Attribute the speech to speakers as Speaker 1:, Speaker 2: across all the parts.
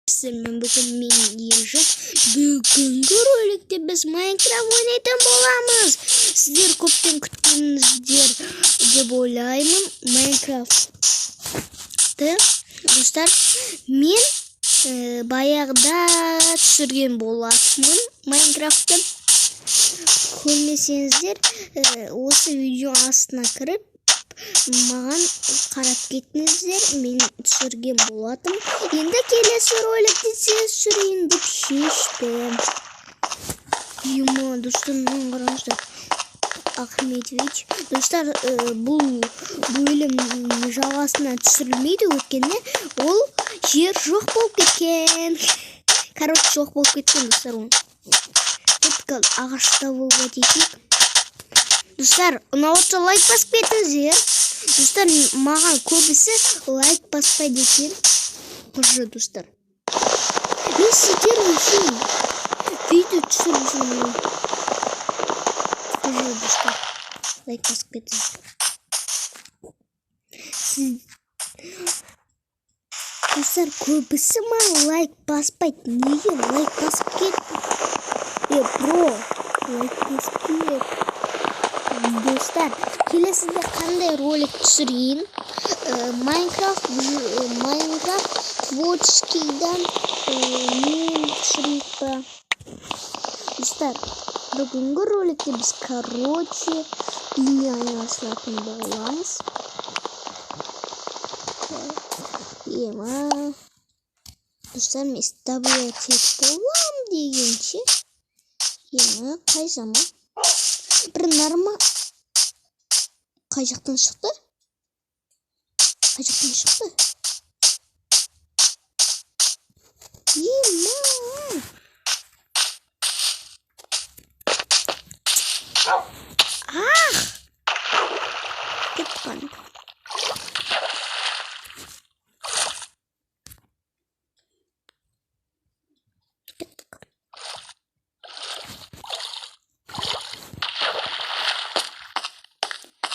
Speaker 1: Bugün men Ержан. Бүгінгі роликте біз Майнкрафт ойнайтын боламыз. Сіздер көптен күттіңіздер деп ойлаймын Майнкрафтты. Достар, мен баяғыда түсірген болатынмын Майнкрафтты. Көрмесеңіздер, осы видео астына кіріп маған қарап кетіңіздер, мен түсірген болатым. Енді келесі роликті түсірейін деп шештім. Достар, қараңыздар, Ахметович. Достар, бұл бөлім жалғасына түсірілмейді, өйткені ол жер жоқ болып кеткен. Короче, жоқ болып кеткен, достар. Тіпті ағашта болуға дейік. Достар, ұнауытса лайк басып кетіңіздер. Достар, маған көбісі лайк баспайды екен. Уже, достар. Мен сіздер үшін видео түсіріп жүрмін. Уже, достар, лайк басып кетіңіздер. Достар, көбісі маған лайк баспайды. Неге лайк басып кетті? Бро, лайк басып кетті. Достар, келесінде қандай ролик түсірейін? Майнкрафт творческийдан мен түсірейік па? Достар, бүгінгі роликте біз короче үйіне айналысатын боламыз. Достар, мен с тобой тек болам дегенше. Қай заман? Бір норма. Қай жақтан шықты? Қай жақтан шықты? Кетқан.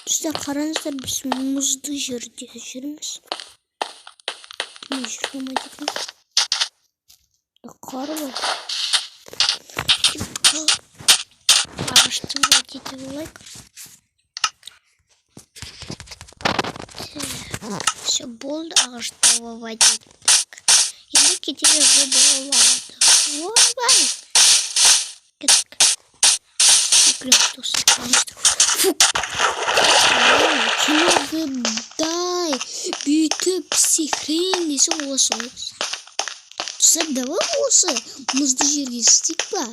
Speaker 1: Достар, қараңыздар, біз мұзды жерде жүрміз. Не жүрмейді екен? Қар бар. Ағашты өтетін болайық. Все, болды, ағашты өтетін. Енді кетері жоба олады. Ойбай! Кеттік. Үкілік достар, қараңыздар. Кинодай бүйтіп секірейіндесі осы. Достар, давай осы мұзды жерге істейік па?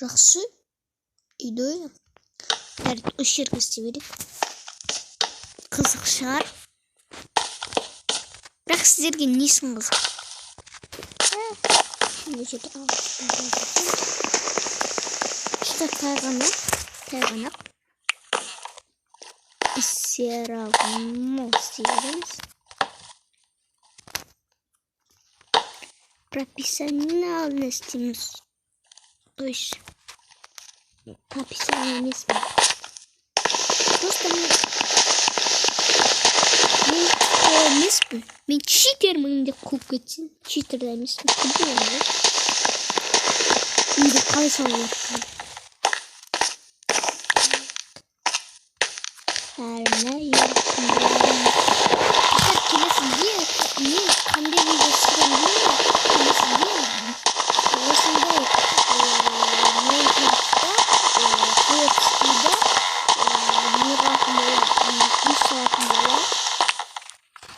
Speaker 1: Жақсы идея. Осы жерге істей берейік. Қызық шығар. Бірақ сіздерге несін қызық? Тайғанақ. Серавно істейміз. Прописионально істейміз. То есть, прописионально емес пе? Просто мен читермін деп көп кетсін. Читерді емеспін. Енді қалай салып жатқан? Әріне келесінде мен қандай видео түсіремін келесінде осындай Майнкрафтта творческийда неғатын болады.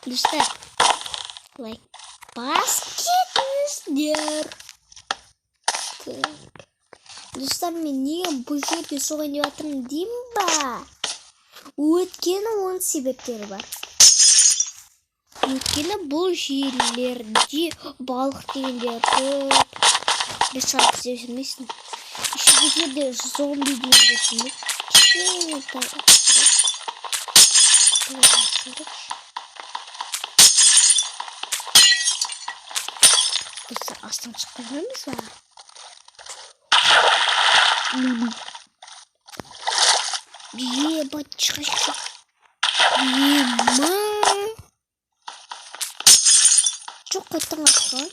Speaker 1: Достар, лайк басып кетіңіздер. Достар, мен неге бұл жерде соғайын деп жатырмын деймін ба? Өйткені оның себептері бар. Өйткені бұл жерлерде балық дегендер көп. Бір сағат іздеп жүрмейсің. Бұл жерде зомби дегендер жүрмейсің. Достар, астан шыққан жүрміз ба? Ебать, шыға. Çok kattan atkan.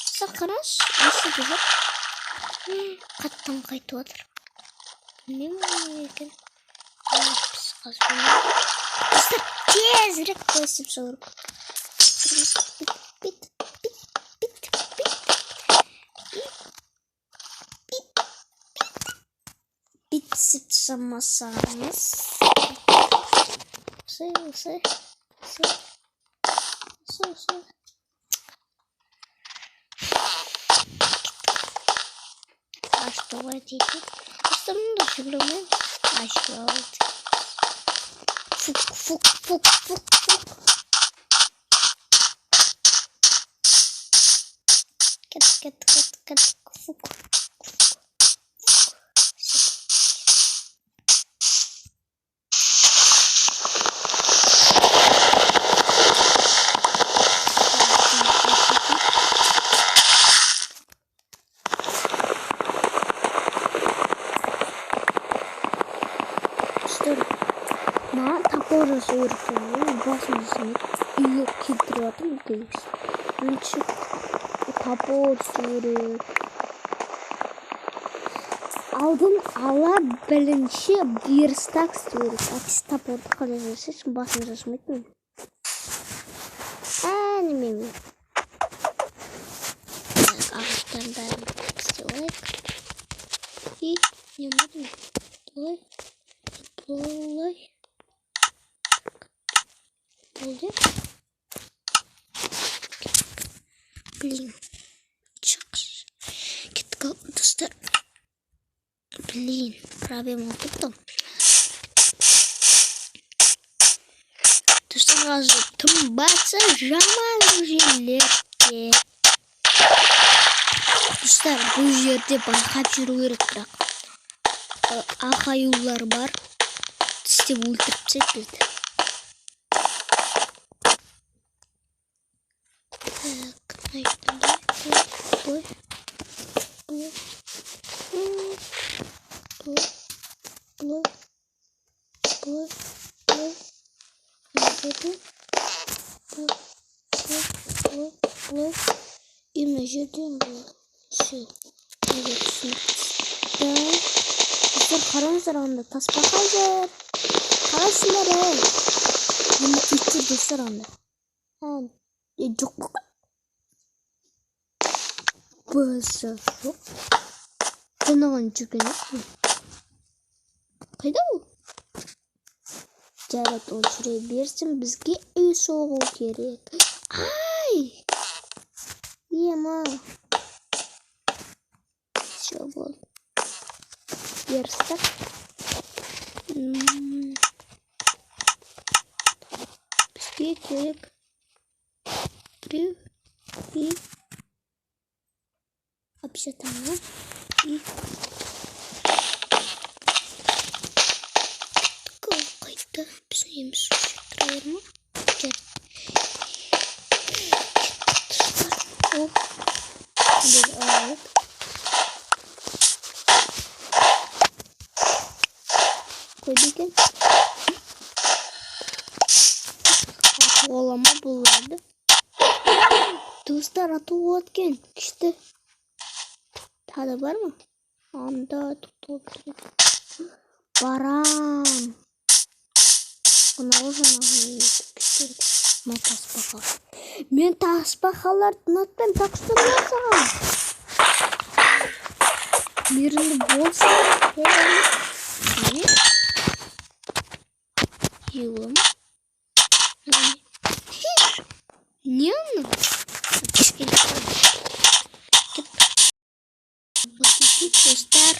Speaker 1: Sen karas. Nasıl güzel. Kattan kayıt vardır. Ne mi oluyorken? Pis kazanıyor. Dostlar tezrek koyup sorup. Bit. Bit samasanız. Say. Ашковать эти. Остальное шаграми. Ашковать. Фук. Кет. Фук. Маған топор жасау керек болған басым жасамайды үйге келтіріп жатырмын үлкейміз бірінші топор керек алдын ала бірінші верстак істеу керек әйтпесе топорды қалай жасайсың басым жасамайтын немене ағаштардың бәрін істеп алайық и не болмады ма олай болды. Блин. Чакс. Кетті достар. Блин, проблема болды. Достар қазір тым батса жаман жерлерде. Достар бұл жерде байқап жүру керек бірақ. Ақаюлар бар. Тістеп өлтіріп тастайды бізді. Именно жерден бұл. Все. Достар қараңыздар анда таспа қазір. Қалайсыңдар Енді үйтті достар анда. Жоқ болған. Баса жоқ. Жаңаған жүрген екен. Қайда ол? Жарат ол жүре берсін, бізге үй соғу керек. Ай! Ема. Все болды. Верстак. Бізге керек. Біреу. И обязательно и қайта біздің еміз тұрайыр ма? Бұл алып қойды екен олама болады достар атуы өткен күшті тағы бар ма? Анда тоқталып барам. Мынау жаңағы күшті таспақа. Мен таспақаларды ұнатпаймын, так что жасаған. Мерінді болса, не? Елім. Не оны? Достар.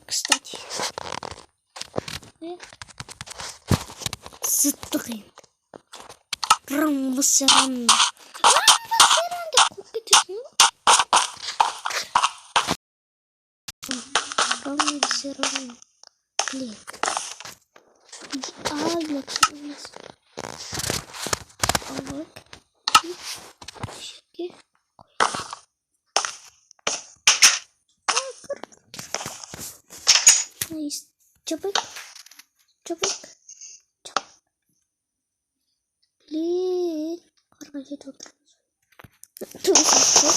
Speaker 1: Кстати. Зыттық енді. Рамбысыранда. Қоқ кетесің ба? зеро. Блин. Bakıyoruz. Al. Şimdi. Nice. Çabuk. Çabuk. Çabuk. Блин. Arkadaşlar çok. Çok sıkı.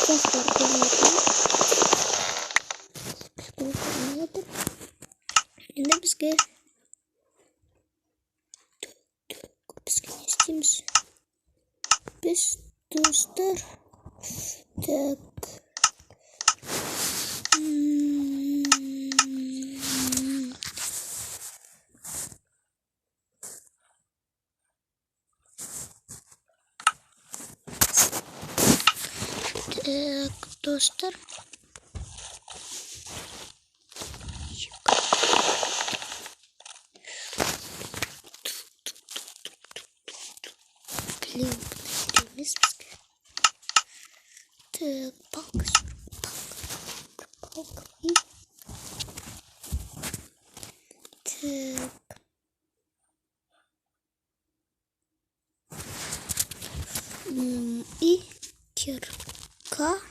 Speaker 1: Сейчас торгуем. Şimdi bizge ne isteyimiz? Biz dostlar. Tak. Так, достар. Блин, подожди, так, палка, палка, и так. И кирка.